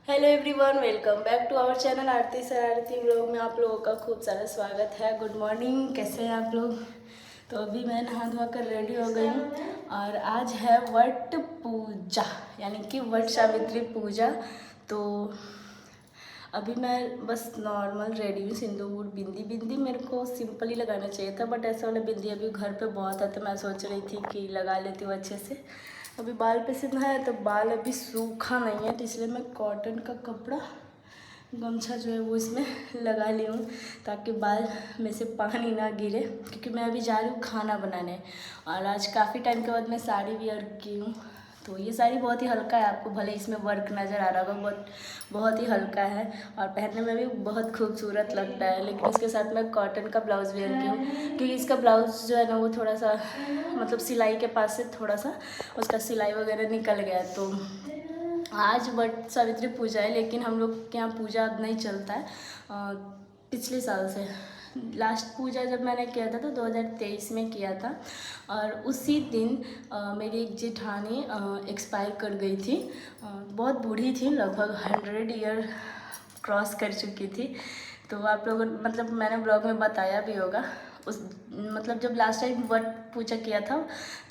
Hello everyone, welcome back to our channel Aarti Shararti vlog में आप लोगों का खूब सारा स्वागत है। गुड मॉर्निंग, कैसे हैं आप लोग। तो अभी मैं नहा धोआ कर रेडी हो गई हूँ और आज है वट पूजा यानी कि वट सावित्री पूजा। तो अभी मैं बस नॉर्मल रेडी हूँ, सिंदूर बिंदी बिंदी मेरे को सिंपल ही लगाना चाहिए था, बट ऐसा वाला बिंदी अभी घर पे बहुत है तो मैं सोच रही थी कि लगा लेती हूँ अच्छे से। अभी बाल पे से नहाया तो बाल अभी सूखा नहीं है, तो इसलिए मैं कॉटन का कपड़ा गमछा जो है वो इसमें लगा ली हूँ ताकि बाल में से पानी ना गिरे, क्योंकि मैं अभी जा रही हूँ खाना बनाने। और आज काफ़ी टाइम के बाद मैं साड़ी वियर की हूँ। तो ये साड़ी बहुत ही हल्का है, आपको भले इसमें वर्क नज़र आ रहा होगा, बहुत बहुत ही हल्का है और पहनने में भी बहुत खूबसूरत लगता है। लेकिन इसके साथ मैं कॉटन का ब्लाउज़ वेयर की हूँ, क्योंकि इसका ब्लाउज़ जो है ना वो थोड़ा सा मतलब सिलाई के पास से थोड़ा सा उसका सिलाई वगैरह निकल गया। तो आज वट सावित्री पूजा है, लेकिन हम लोग के यहाँ पूजा अब नहीं चलता है। पिछले साल से लास्ट पूजा जब मैंने किया था तो 2023 में किया था और उसी दिन मेरी एक जेठानी एक्सपायर कर गई थी। बहुत बूढ़ी थी, लगभग 100 ईयर क्रॉस कर चुकी थी। तो आप लोगों मतलब मैंने ब्लॉग में बताया भी होगा। उस मतलब जब लास्ट टाइम वट पूजा किया था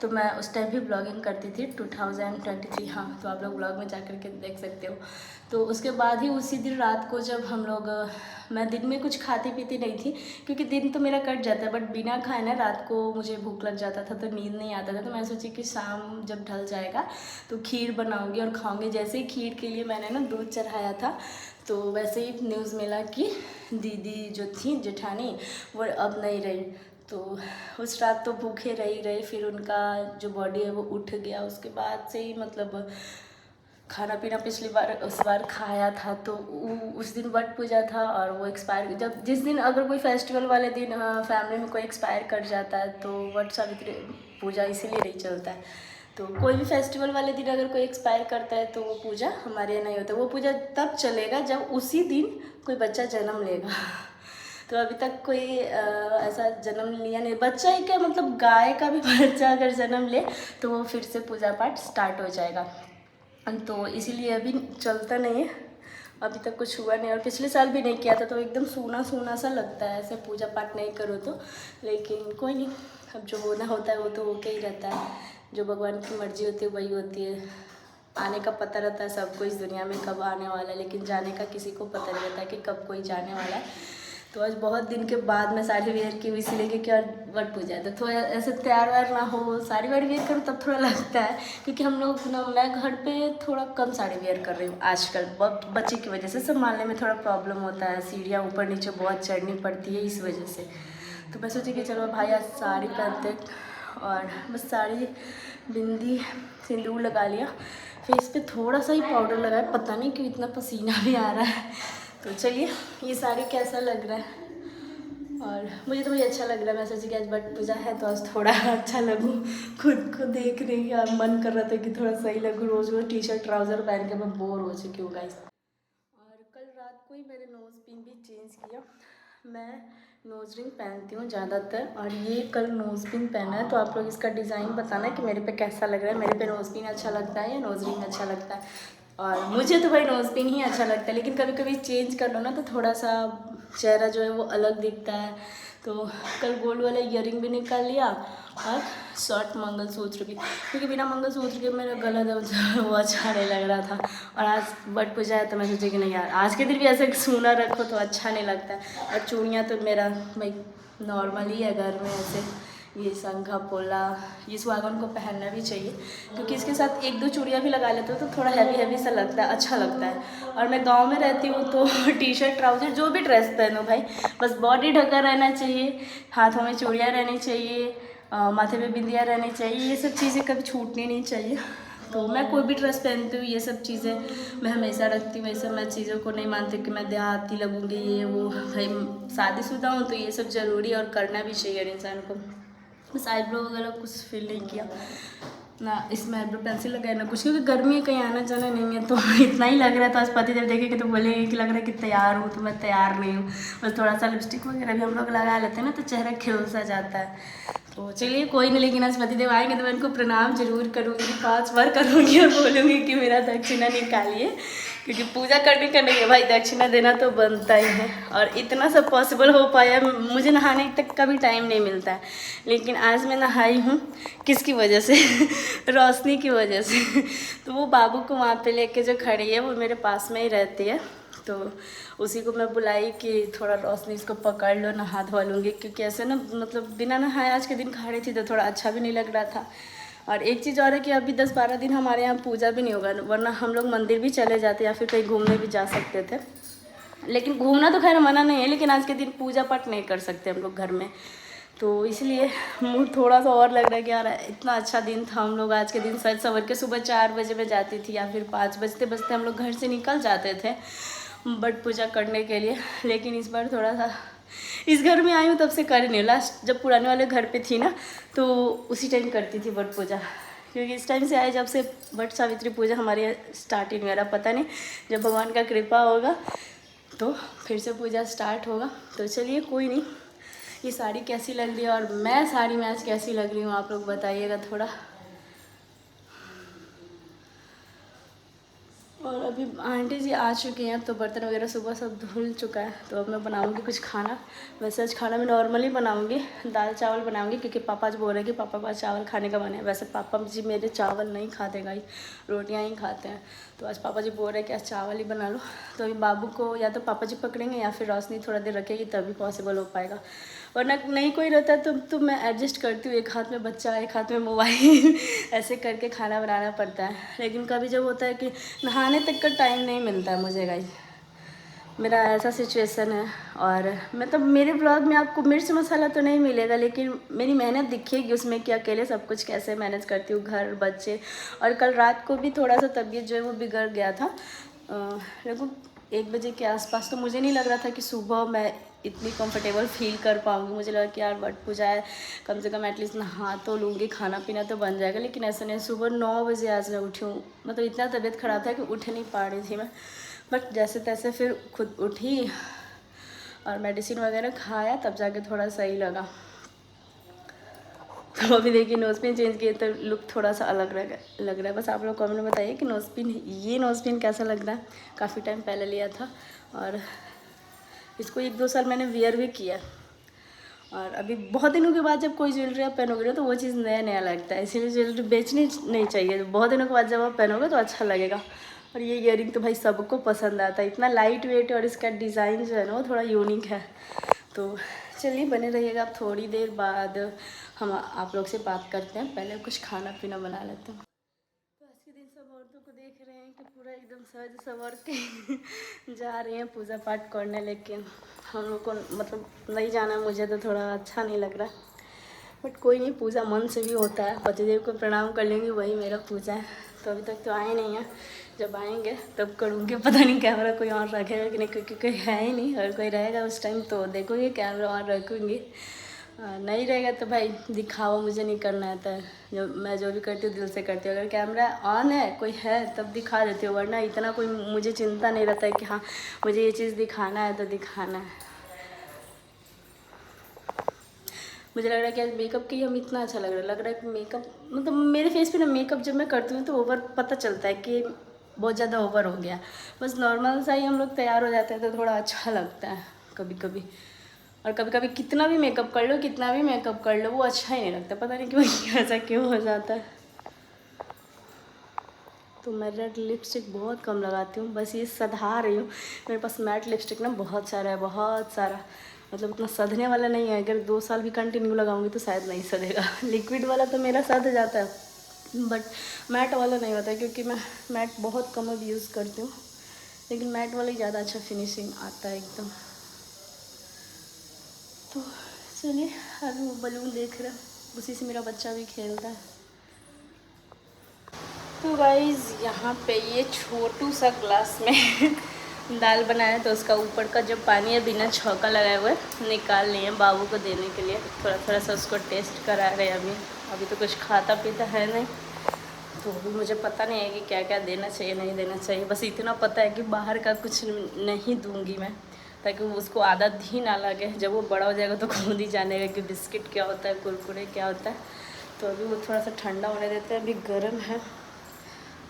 तो मैं उस टाइम भी ब्लॉगिंग करती थी 2023। हाँ, तो आप लोग ब्लॉग में जा कर के देख सकते हो। तो उसके बाद ही उसी दिन रात को जब हम लोग मैं दिन में कुछ खाती पीती नहीं थी, क्योंकि दिन तो मेरा कट जाता है, बट बिना खाए ना रात को मुझे भूख लग जाता था तो नींद नहीं आता था। तो मैं सोची कि शाम जब ढल जाएगा तो खीर बनाऊंगी और खाऊंगी। जैसे ही खीर के लिए मैंने ना दूध चढ़ाया था तो वैसे ही न्यूज़ मिला कि दीदी जो थी जेठानी वो अब नहीं रही। तो उस रात तो भूखे रही, फिर उनका जो बॉडी है वो उठ गया। उसके बाद से ही मतलब खाना पीना पिछली बार उस बार खाया था। तो उस दिन वट पूजा था और वो एक्सपायर जब जिस दिन अगर कोई फेस्टिवल वाले दिन फैमिली में कोई एक्सपायर कर जाता है तो वट सावित्री पूजा इसीलिए नहीं चलता है। तो कोई भी फेस्टिवल वाले दिन अगर कोई एक्सपायर करता है तो वो पूजा हमारे यहाँ नहीं होता। वो पूजा तब चलेगा जब उसी दिन कोई बच्चा जन्म लेगा। तो अभी तक कोई ऐसा जन्म लिया नहीं। बच्चा ही क्या, मतलब गाय का भी बच्चा अगर जन्म ले तो वो फिर से पूजा पाठ स्टार्ट हो जाएगा। तो इसीलिए अभी चलता नहीं है, अभी तक कुछ हुआ नहीं। और पिछले साल भी नहीं किया था तो एकदम सूना सूना सा लगता है ऐसे पूजा पाठ नहीं करो तो। लेकिन कोई नहीं, अब जो होना होता है वो तो होके ही रहता है। जो भगवान की मर्जी होती है वही होती है। आने का पता रहता है सबको इस दुनिया में कब आने वाला है, लेकिन जाने का किसी को पता नहीं रहता है कि कब कोई जाने वाला है। तो आज बहुत दिन के बाद मैं साड़ी वेयर की हुई, इसीलिए क्योंकि और वट पूजा है तो थोड़ा ऐसे तैयार व्यार ना हो, साड़ी वाड़ी वेयर करूँ तब थोड़ा लगता है। क्योंकि हम लोग ना, मैं घर पे थोड़ा कम साड़ी वेयर कर रही हूँ आजकल, बच्चे की वजह से संभालने में थोड़ा प्रॉब्लम होता है, सीढ़ियाँ ऊपर नीचे बहुत चढ़नी पड़ती है इस वजह से। तो मैं सोची कि चलो भाई आज साड़ी पहनते और बस साड़ी बिंदी सिंदूर लगा लिया, फेस पे थोड़ा सा ही पाउडर लगाया, पता नहीं क्यों इतना पसीना भी आ रहा है। तो चलिए, ये साड़ी कैसा लग रहा है। और मुझे तो भाई अच्छा लग रहा है। मैं सोची कि आज वट पूजा है तो आज थोड़ा अच्छा लगूँ, खुद को देख रही यार मन कर रहा था कि थोड़ा सही लगूँ। रोज़ रोज़ टी शर्ट ट्राउज़र पहन के मैं बोर हो चुकी हूँ गाइस। और कल रात को ही मैंने नोज़ पिन भी चेंज किया। मैं नोज़ रिंग पहनती हूँ ज़्यादातर और ये कल नोज़ पिन पहना है। तो आप लोग इसका डिज़ाइन बताना कि मेरे पे कैसा लग रहा है, मेरे पे नोज़ पिन अच्छा लगता है या नोज़ रिंग अच्छा लगता है। और मुझे तो भाई नोज़ पिन ही अच्छा लगता है, लेकिन कभी कभी चेंज कर लो ना तो थोड़ा सा चेहरा जो है वो अलग दिखता है। तो कल गोल्ड वाला ईयरिंग भी निकाल लिया और शॉर्ट मंगलसूत्र भी, क्योंकि बिना मंगलसूत्र के मेरा गला जो वो अच्छा नहीं लग रहा था। और आज वट पूजा है तो मैं सोची कि नहीं यार आज के दिन भी ऐसे सूना रखो तो अच्छा नहीं लगता है। और चूड़ियाँ तो मेरा भाई नॉर्मल ही है घर में, ऐसे ये शंखा पोला ये सुहागन को पहनना भी चाहिए, क्योंकि इसके साथ एक दो चूड़ियाँ भी लगा लेते हो तो थोड़ा हैवी हैवी सा लगता है, अच्छा लगता है। और मैं गांव में रहती हूँ तो टी शर्ट ट्राउज़र जो भी ड्रेस पहनो भाई, बस बॉडी ढका रहना चाहिए, हाथों में चूड़ियाँ रहनी चाहिए, माथे पे बिंदियाँ रहनी चाहिए, ये सब चीज़ें कभी छूटनी नहीं चाहिए। तो मैं कोई भी ड्रेस पहनती हूँ ये सब चीज़ें मैं हमेशा रखती हूँ। ऐसे मैं चीज़ों को नहीं मानती कि मैं देहाती लगूँगी ये वो। भाई शादीशुदा हूँ तो ये सब ज़रूरी और करना भी चाहिए इंसान को। बस आईब्रो वगैरह कुछ फिल नहीं किया ना, इसमें आईब्रो पेंसिल लगाया ना कुछ, क्योंकि गर्मी है कहीं आना जाना नहीं है। तो इतना ही लग रहा था। आज पति जब देखेंगे तो बोलेंगे कि लग रहा है कि तैयार हूँ, तो मैं तैयार नहीं हूँ। बस थोड़ा सा लिपस्टिक वगैरह भी हम लोग लगा लेते हैं ना तो चेहरा खिल सा जाता है। तो चलिए कोई नहीं, लेकिन आज पतिदेव आएंगे तो मैं इनको प्रणाम जरूर करूँगी, 5 बार करूँगी और बोलूँगी कि मेरा दक्षिणा निकालिए। क्योंकि पूजा करने का नहीं है भाई, दक्षिणा देना तो बनता ही है। और इतना सब पॉसिबल हो पाया, मुझे नहाने तक का भी टाइम नहीं मिलता है, लेकिन आज मैं नहाई हूँ। किसकी वजह से? रोशनी की वजह से। तो वो बाबू को वहाँ पे लेके जो खड़ी है वो मेरे पास में ही रहती है, तो उसी को मैं बुलाई कि थोड़ा रोशनी इसको पकड़ लो, नहा धो लूँगी। क्योंकि ऐसे ना मतलब बिना नहाए आज के दिन खड़ी थी तो थोड़ा अच्छा भी नहीं लग रहा था। और एक चीज़ और है कि अभी 10-12 दिन हमारे यहाँ पूजा भी नहीं होगा, वरना हम लोग मंदिर भी चले जाते या फिर कहीं घूमने भी जा सकते थे। लेकिन घूमना तो खैर मना नहीं है, लेकिन आज के दिन पूजा पाठ नहीं कर सकते हम लोग घर में, तो इसलिए मुझे थोड़ा सा और लग रहा है कि यार इतना अच्छा दिन था। हम लोग आज के दिन सज सवर के सुबह 4 बजे में जाती थी या फिर 5 बजते बजते हम लोग घर से निकल जाते थे बट पूजा करने के लिए। लेकिन इस बार थोड़ा सा, इस घर में आई हूँ तब से कर नहीं, लास्ट जब पुराने वाले घर पे थी ना तो उसी टाइम करती थी बट पूजा। क्योंकि इस टाइम से आए जब से बट सावित्री पूजा हमारी स्टार्ट ही नहीं हो रहा, पता नहीं जब भगवान का कृपा होगा तो फिर से पूजा स्टार्ट होगा। तो चलिए कोई नहीं। ये साड़ी कैसी लग रही है और मैं साड़ी में आज कैसी लग रही हूँ आप लोग बताइएगा थोड़ा। और अभी आंटी जी आ चुकी हैं तो बर्तन वगैरह सुबह सब धुल चुका है, तो अब मैं बनाऊंगी कुछ खाना। वैसे आज खाना मैं नॉर्मली बनाऊंगी, दाल चावल बनाऊंगी क्योंकि पापा जी बोल रहे हैं कि पापा का चावल खाने का मन है। वैसे पापा जी मेरे चावल नहीं खाते गाइस, रोटियां ही खाते हैं, तो आज पापा जी बोल रहे हैं कि आज चावल ही बना लो। तो अभी बाबू को या तो पापा जी पकड़ेंगे या फिर रोशनी थोड़ा देर रखेगी तभी पॉसिबल हो पाएगा, वरना नहीं कोई रहता तो मैं एडजस्ट करती हूँ, एक हाथ में बच्चा एक हाथ में मोबाइल ऐसे करके खाना बनाना पड़ता है। लेकिन कभी जब होता है कि नहाने तक का टाइम नहीं मिलता है मुझे गाइस, मेरा ऐसा सिचुएशन है। और मतलब मेरे ब्लॉग में आपको मिर्च मसाला तो नहीं मिलेगा, लेकिन मेरी मेहनत दिखेगी उसमें कि अकेले सब कुछ कैसे मैनेज करती हूँ, घर बच्चे। और कल रात को भी थोड़ा सा तबीयत जो है वो बिगड़ गया था, देखो 1 बजे के आसपास। तो मुझे नहीं लग रहा था कि सुबह मैं इतनी कंफर्टेबल फील कर पाऊँगी। मुझे लगा कि यार वट पूजा है, कम से कम एटलीस्ट नहा तो लूँगी, खाना पीना तो बन जाएगा। लेकिन ऐसा नहीं, सुबह 9 बजे आज मैं उठी हूँ। मतलब इतना तबीयत ख़राब था कि उठ नहीं पा रही थी मैं, बट जैसे तैसे फिर खुद उठी और मेडिसिन वगैरह खाया तब जाके थोड़ा सही लगा। तो अभी देखिए नोज़पिन चेंज किए तो लुक थोड़ा सा अलग लग रहा है। बस आप लोग कमेंट में बताइए कि ये नोज़पिन कैसा लग रहा है। काफ़ी टाइम पहले लिया था और इसको 1-2 साल मैंने वियर भी किया। और अभी बहुत दिनों के बाद जब कोई ज्वेलरी आप पहनोगे ना तो वो चीज़ नया नया लगता है, इसीलिए ज्वेलरी बेचनी नहीं चाहिए। बहुत दिनों के बाद जब आप पहनोगे तो अच्छा लगेगा। और ये इयरिंग तो भाई सबको पसंद आता है, इतना लाइट वेट और इसका डिज़ाइन जो है ना वो थोड़ा यूनिक है। तो चलिए बने रहिएगा। अब थोड़ी देर बाद हम आप लोग से बात करते हैं, पहले कुछ खाना पीना बना लेते हैं। तो आज के दिन सब औरतों को देख रहे हैं कि पूरा एकदम सज सवर के जा रही हैं पूजा पाठ करने, लेकिन हम लोग को मतलब नहीं जाना, मुझे तो थोड़ा अच्छा नहीं लग रहा। बट कोई नहीं, पूजा मन से भी होता है। पतिदेव को प्रणाम कर लेंगे, वही मेरा पूजा है। तो अभी तक तो आए नहीं हैं, जब आएंगे तब करूँगी। पता नहीं कैमरा कोई और रखेगा कि नहीं, क्योंकि कोई है ही नहीं। अगर कोई रहेगा उस टाइम तो देखूँगी, कैमरा ऑन रखूँगी। नहीं रहेगा तो भाई दिखावा मुझे नहीं करना है, तो मैं जो भी करती हूँ दिल से करती हूँ। अगर कैमरा ऑन है कोई है तब दिखा देती हूँ, वरना इतना कोई मुझे चिंता नहीं रहता है कि हाँ मुझे ये चीज़ दिखाना है तो दिखाना है। मुझे लग रहा है कि आज मेकअप की हम इतना अच्छा लग रहा है कि मेकअप मतलब मेरे फेस पे ना मेकअप जब मैं करती हूँ तो ओवर पता चलता है कि बहुत ज़्यादा ओवर हो गया। बस नॉर्मल सा ही हम लोग तैयार हो जाते हैं तो थोड़ा अच्छा लगता है कभी कभी। और कभी कभी कितना भी मेकअप कर लो, कितना भी मेकअप कर लो, वो अच्छा ही नहीं लगता, पता नहीं क्यों ऐसा क्यों हो जाता है। तो मैं रेड लिपस्टिक बहुत कम लगाती हूँ, बस ये सधा रही हूँ। मेरे पास मैट लिपस्टिक ना बहुत सारा है, बहुत सारा। मतलब उतना सधने वाला नहीं है, अगर 2 साल भी कंटिन्यू लगाऊंगी तो शायद नहीं सधेगा। लिक्विड वाला तो मेरा सध जाता है, बट मैट वाला नहीं होता है, क्योंकि मैं मैट बहुत कम अब यूज़ करती हूँ। लेकिन मैट वाला ही ज़्यादा अच्छा फिनिशिंग आता है एकदम। तो चलिए, अभी वो बलून देख रहे हैं, उसी से मेरा बच्चा भी खेलता है। तो गाइस यहाँ पे ये छोटू सा ग्लास में दाल बनाया, तो उसका ऊपर का जो पानी है बिना छौका लगाए हुए निकाल लिए हैं बाबू को देने के लिए। थोड़ा थोड़ा सा उसको टेस्ट करा रहे हैं। अभी तो कुछ खाता पीता है नहीं, तो अभी मुझे पता नहीं है कि क्या क्या देना चाहिए नहीं देना चाहिए। बस इतना पता है कि बाहर का कुछ नहीं दूंगी मैं, ताकि उसको आदत ही ना लगे। जब वो बड़ा हो जाएगा तो खुद ही जानेगा कि बिस्किट क्या होता है, कुरकुरे क्या होता है। तो अभी वो थोड़ा सा ठंडा होने देते हैं, अभी गर्म है।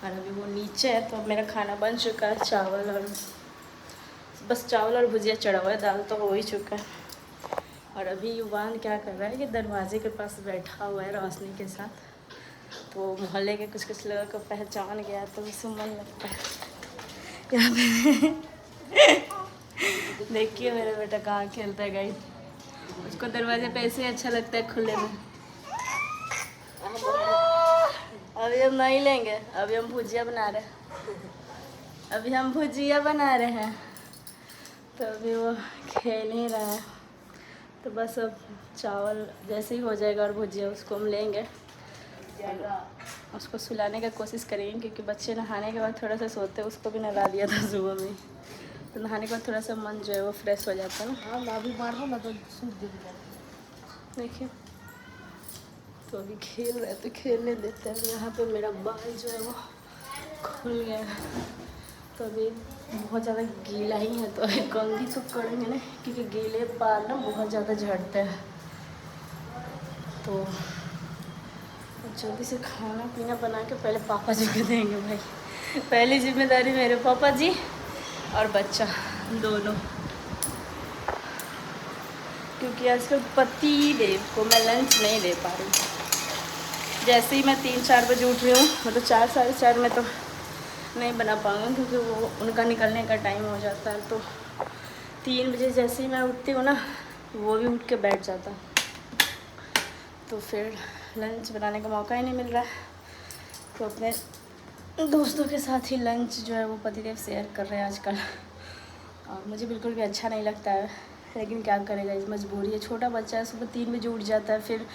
और अभी वो नीचे है। तो मेरा खाना बन चुका है, चावल और बस चावल और भुजिया चढ़ा हुआ है, दाल तो हो ही चुका है। और अभी युवान क्या कर रहा है कि दरवाजे के पास बैठा हुआ है रोशनी के साथ। तो मोहल्ले के कुछ कुछ लोगों को पहचान गया तो उसको मन लगता है यहाँ पे। देखिए मेरा बेटा कहाँ खेलता है गाइस, उसको दरवाजे पे ऐसे अच्छा लगता है खुले में। अभी हम नहीं लेंगे, अभी हम भुजिया बना रहे हैं, अभी हम भुजिया बना रहे हैं। तो अभी वो खेल ही रहा है। तो बस अब चावल जैसे ही हो जाएगा और भुजिया उसको हम लेंगे, उसको सुलाने का कोशिश करेंगे क्योंकि बच्चे नहाने के बाद थोड़ा सा सोते हैं। उसको भी नहला दिया था सुबह में, तो नहाने के बाद थोड़ा सा मन जो है वो फ्रेश हो जाता है ना। हाँ अभी मार रहा हूँ ना तो सूख देखिए तो अभी खेल रहे तो खेलने देते हैं। यहाँ पे मेरा बाल जो है वो खुल गया है, तो अभी बहुत ज़्यादा गीला ही है, तो अभी कंघी तो करेंगे ना क्योंकि गीले बाल ना बहुत ज़्यादा झड़ते हैं। तो जल्दी से खाना पीना बना के पहले पापा जी को देंगे भाई। पहली जिम्मेदारी मेरे पापा जी और बच्चा दोनों, क्योंकि आजकल पति देव को मैं लंच नहीं दे पा रही। जैसे ही मैं 3-4 बजे उठ रही हूँ, मतलब 4 साढ़े 4 में तो नहीं बना पाऊँगी क्योंकि वो उनका निकलने का टाइम हो जाता है। तो 3 बजे जैसे ही मैं उठती हूँ ना, वो भी उठ के बैठ जाता, तो फिर लंच बनाने का मौका ही नहीं मिल रहा है। तो अपने दोस्तों के साथ ही लंच जो है वो पतिदेव शेयर कर रहे हैं आजकल, और मुझे बिल्कुल भी अच्छा नहीं लगता है, लेकिन क्या करेगा, इस मजबूरी है। छोटा बच्चा है, सुबह 3 बजे उठ जाता है, फिर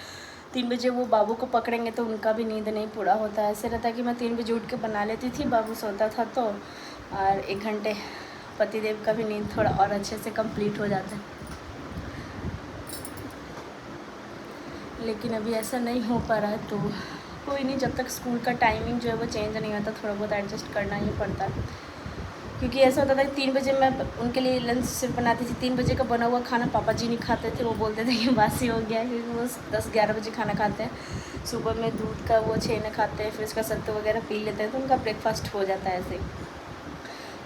3 बजे वो बाबू को पकड़ेंगे तो उनका भी नींद नहीं पूरा होता है। ऐसे रहता है कि मैं 3 बजे उठ के बना लेती थी, बाबू सोता था तो, और 1 घंटे पतिदेव का भी नींद थोड़ा और अच्छे से कंप्लीट हो जाता है। लेकिन अभी ऐसा नहीं हो पा रहा है, तो कोई नहीं, जब तक स्कूल का टाइमिंग जो है वो चेंज नहीं होता, थोड़ा बहुत एडजस्ट करना ही पड़ता है। क्योंकि ऐसा होता था कि 3 बजे मैं उनके लिए लंच सिर्फ बनाती थी। 3 बजे का बना हुआ खाना पापा जी नहीं खाते थे, वो बोलते थे कि बासी हो गया है, क्योंकि वो 10-11 बजे खाना खाते हैं। सुबह में दूध का वो 6 में खाते हैं, फिर उसका सत्तू वगैरह पी लेते हैं, तो उनका ब्रेकफास्ट हो जाता है ऐसे ही।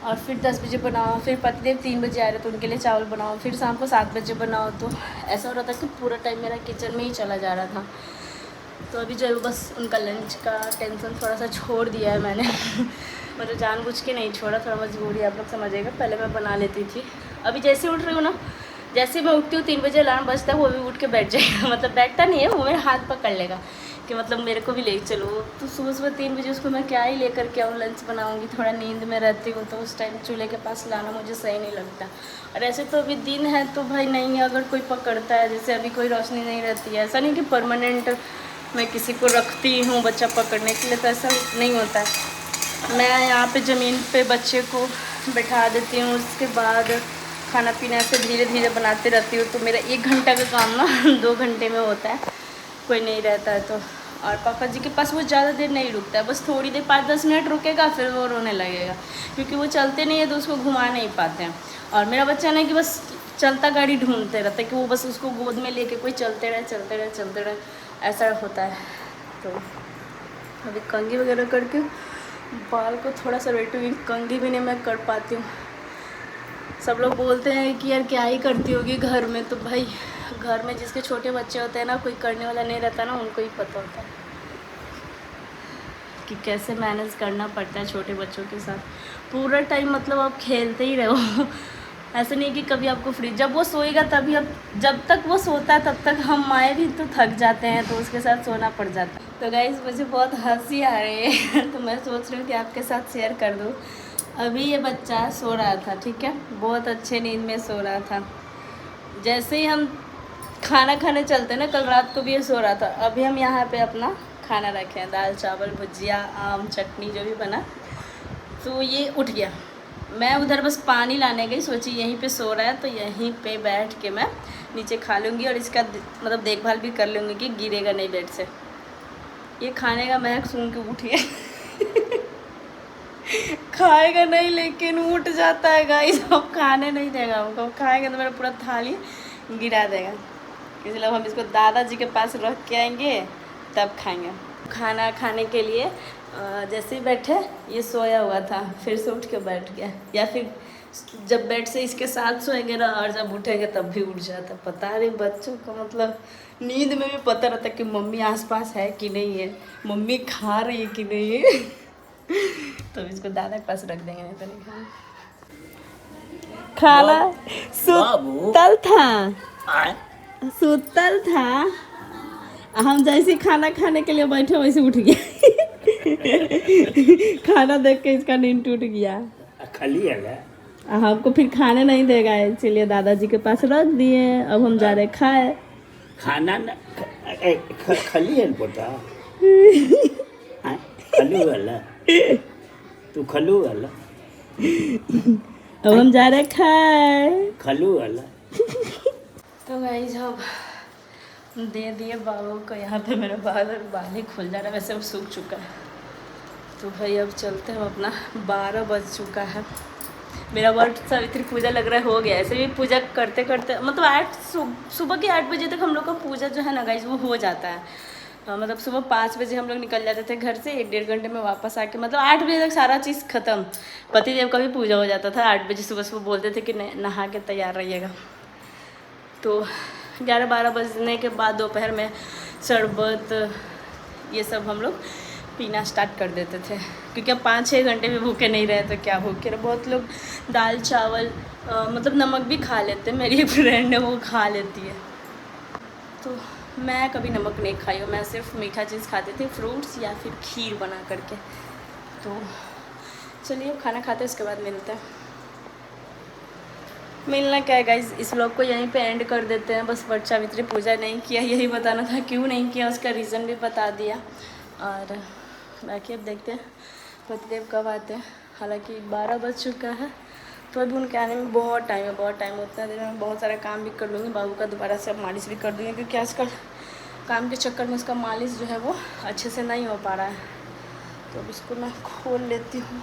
और फिर 10 बजे बनाओ, फिर पतिदेव 3 बजे आ रहे तो उनके लिए चावल बनाओ, फिर शाम को 7 बजे बनाओ। तो ऐसा हो रहा था कि पूरा टाइम मेरा किचन में ही चला जा रहा था। तो अभी जो है बस उनका लंच का टेंशन थोड़ा सा छोड़ दिया है मैंने। मतलब जानबूझ के नहीं छोड़ा, थोड़ा मजबूरी, आप लोग समझिएगा। पहले मैं बना लेती थी, अभी जैसे उठ रही हूँ ना, जैसे मैं उठती हूँ 3 बजे अलार्म बजता है, वो भी उठ के बैठ जाएगा। मतलब बैठता नहीं है, वो मेरा हाथ पकड़ लेगा कि मतलब मेरे को भी ले चलो। तो सुबह 3 बजे उसको मैं क्या ही लेकर के आऊँ, लंच बनाऊँगी, थोड़ा नींद में रहती हूँ, तो उस टाइम चूल्हे के पास लाना मुझे सही नहीं लगता। और ऐसे तो अभी दिन है तो भाई नहीं है, अगर कोई पकड़ता है, जैसे अभी कोई रोशनी नहीं रहती है, ऐसा नहीं कि परमानेंट मैं किसी को रखती हूँ बच्चा पकड़ने के लिए, तो ऐसा नहीं होता है। मैं यहाँ पे ज़मीन पे बच्चे को बैठा देती हूँ, उसके बाद खाना पीना ऐसे धीरे धीरे बनाते रहती हूँ। तो मेरा 1 घंटा का काम ना 2 घंटे में होता है, कोई नहीं रहता है तो। और पापा जी के पास वो ज़्यादा देर नहीं रुकता है, बस थोड़ी देर 5-10 मिनट रुकेगा, फिर वो रोने लगेगा, क्योंकि वो चलते नहीं है तो उसको घुमा नहीं पाते हैं। और मेरा बच्चा ना कि बस चलता गाड़ी ढूंढते रहता है कि वो बस उसको गोद में लेके कोई चलते रहे, ऐसा होता है। तो अभी कंघी वगैरह करके बाल को थोड़ा सा रेट हुई, कंघी भी नहीं मैं कर पाती हूँ। सब लोग बोलते हैं कि यार क्या ही करती होगी घर में, तो भाई घर में जिसके छोटे बच्चे होते हैं ना, कोई करने वाला नहीं रहता ना, उनको ही पता होता है कि कैसे मैनेज करना पड़ता है छोटे बच्चों के साथ। पूरा टाइम मतलब आप खेलते ही रहो। ऐसा नहीं कि कभी आपको फ्री, जब वो सोएगा तभी आप, जब तक वो सोता है तब तक हम माए भी तो थक जाते हैं, तो उसके साथ सोना पड़ जाता है। तो गाइस मुझे बहुत हंसी आ रही है, तो मैं सोच रही हूँ कि आपके साथ शेयर कर दूँ। अभी ये बच्चा सो रहा था, ठीक है, बहुत अच्छे नींद में सो रहा था। जैसे ही हम खाना खाने चलते ना, कल रात को भी ये सो रहा था। अभी हम यहाँ पे अपना खाना रखे हैं, दाल चावल भुजिया आम चटनी जो भी बना, तो ये उठ गया। मैं उधर बस पानी लाने गई, सोची यहीं पे सो रहा है तो यहीं पे बैठ के मैं नीचे खा लूँगी और इसका मतलब देखभाल भी कर लूँगी कि गिरेगा नहीं बेड से। ये खाने का महक सुन के उठ गया। खाएगा नहीं लेकिन उठ जाता है गाइस, अब खाने नहीं देगा हमको, खाएगा तो मेरा पूरा थाली गिरा देगा। इसलिए हम इसको दादाजी के पास रख के आएंगे तब खाएंगे। खाना खाने के लिए जैसे ही बैठे ये सोया हुआ था, फिर से उठ के बैठ गया, या फिर जब बेड से इसके साथ सोएंगे ना और जब उठेंगे तब भी उठ जाता। पता नहीं बच्चों का मतलब नींद में भी पता रहता कि मम्मी आसपास है कि नहीं है, मम्मी खा रही है कि नहीं है। तो इसको दादा के पास रख देंगे, नहीं तो नहीं खाना। खाला सुतल था, सुतल था, हम जैसे खाना खाने के लिए बैठे वैसे उठ गया। खाना देख के इसका नींद टूट गया। खाली है हमको फिर खाने नहीं देगा, इसलिए दादाजी के पास रख दिए। अब हम जा रहे खाए। खाना न खाली है पोता खलू वाला तू खलू वाला अब हम जा रहे खाए। खलू वाला। तो गाइस अब दे दिए बाबू को। यहाँ पे मेरा बाल ही खुल जा रहा है, वैसे अब सूख चुका है। तो भाई अब चलते हैं अपना। 12 बज चुका है। मेरा वट सावित्री पूजा लग रहा है हो गया। ऐसे भी पूजा करते करते मतलब सुबह के 8 बजे तक हम लोग का पूजा जो है ना गाइस वो हो जाता है। मतलब सुबह 5 बजे हम लोग निकल जाते थे घर से, 1-1.5 घंटे में वापस आके मतलब 8 बजे तक सारा चीज़ ख़त्म। पतिदेव का भी पूजा हो जाता था। 8 बजे सुबह सुबह बोलते थे कि नहा के तैयार रहिएगा। तो 11-12 बजने के बाद दोपहर में शरबत ये सब हम लोग पीना स्टार्ट कर देते थे, क्योंकि अब 5-6 घंटे भी भूखे नहीं रहे तो क्या भूखे रहे। बहुत लोग दाल चावल मतलब नमक भी खा लेते हैं। मेरी एक फ्रेंड है वो खा लेती है, तो मैं कभी नमक नहीं खाई हूँ। मैं सिर्फ मीठा चीज़ खाती थी, फ्रूट्स या फिर खीर बना करके। तो चलिए अब खाना खाते हैं, उसके बाद मिलते हैं। मिलना क्या है गाइज, इस व्लॉग को यहीं पे एंड कर देते हैं। बस वट सावित्री पूजा नहीं किया, यही बताना था क्यों नहीं किया, उसका रीज़न भी बता दिया। और बाकी अब देखते हैं पतिदेव कब आते हैं। हालांकि 12 बज चुका है, तो अभी उनके आने में बहुत टाइम है, बहुत टाइम। उतना देर में बहुत सारा काम भी कर लूँगी। बाबू का दोबारा से अब मालिश भी कर दूँगी, क्योंकि आजकल काम के चक्कर में उसका मालिश जो है वो अच्छे से नहीं हो पा रहा है। तो अब इसको मैं खोल लेती हूँ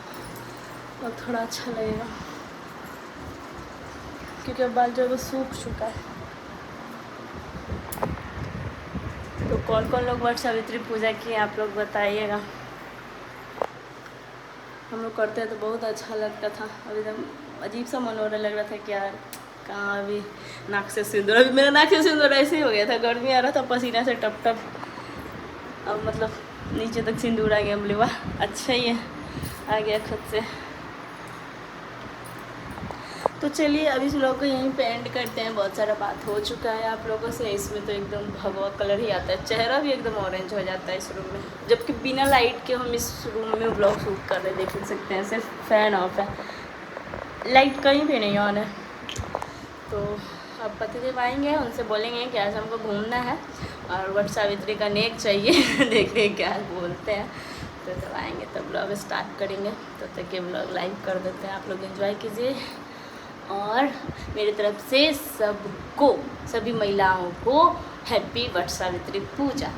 और थोड़ा अच्छा लगेगा, क्योंकि अब बाल जो है वो सूख चुका है। तो कौन कौन लोग वट सावित्री पूजा किए आप लोग बताइएगा। हम लोग करते हैं तो बहुत अच्छा लगता था। अभी तक अजीब सा मन हो रहा लग रहा था कि यार कहाँ अभी नाक से सिंदूर, अभी मेरा नाक से सिंदूर ऐसे ही हो गया था। गर्मी आ रहा था, पसीना से टप टप, अब मतलब नीचे तक सिंदूर आ गया। बोले वाह अच्छा ही है, आ गया खुद से। तो चलिए अभी इस व्लॉग को यहीं पे एंड करते हैं। बहुत सारा बात हो चुका है आप लोगों से। इसमें तो एकदम भगवा कलर ही आता है, चेहरा भी एकदम ऑरेंज हो जाता है इस रूम में, जबकि बिना लाइट के हम इस रूम में व्लॉग शूट कर रहे देख सकते हैं। सिर्फ फ़ैन ऑफ है, लाइट कहीं भी नहीं ऑन है। तो अब पतिदेव आएंगे, उनसे बोलेंगे कि आज हमको घूमना है और वट सावित्री का नेक चाहिए। देखते हैं क्या बोलते हैं। तो जब आएंगे तब व्लॉग स्टार्ट करेंगे। तो तक ये व्लॉग लाइव कर देते हैं, आप लोग एंजॉय कीजिए। और मेरी तरफ से सबको, सभी महिलाओं को हैप्पी वट सावित्री पूजा।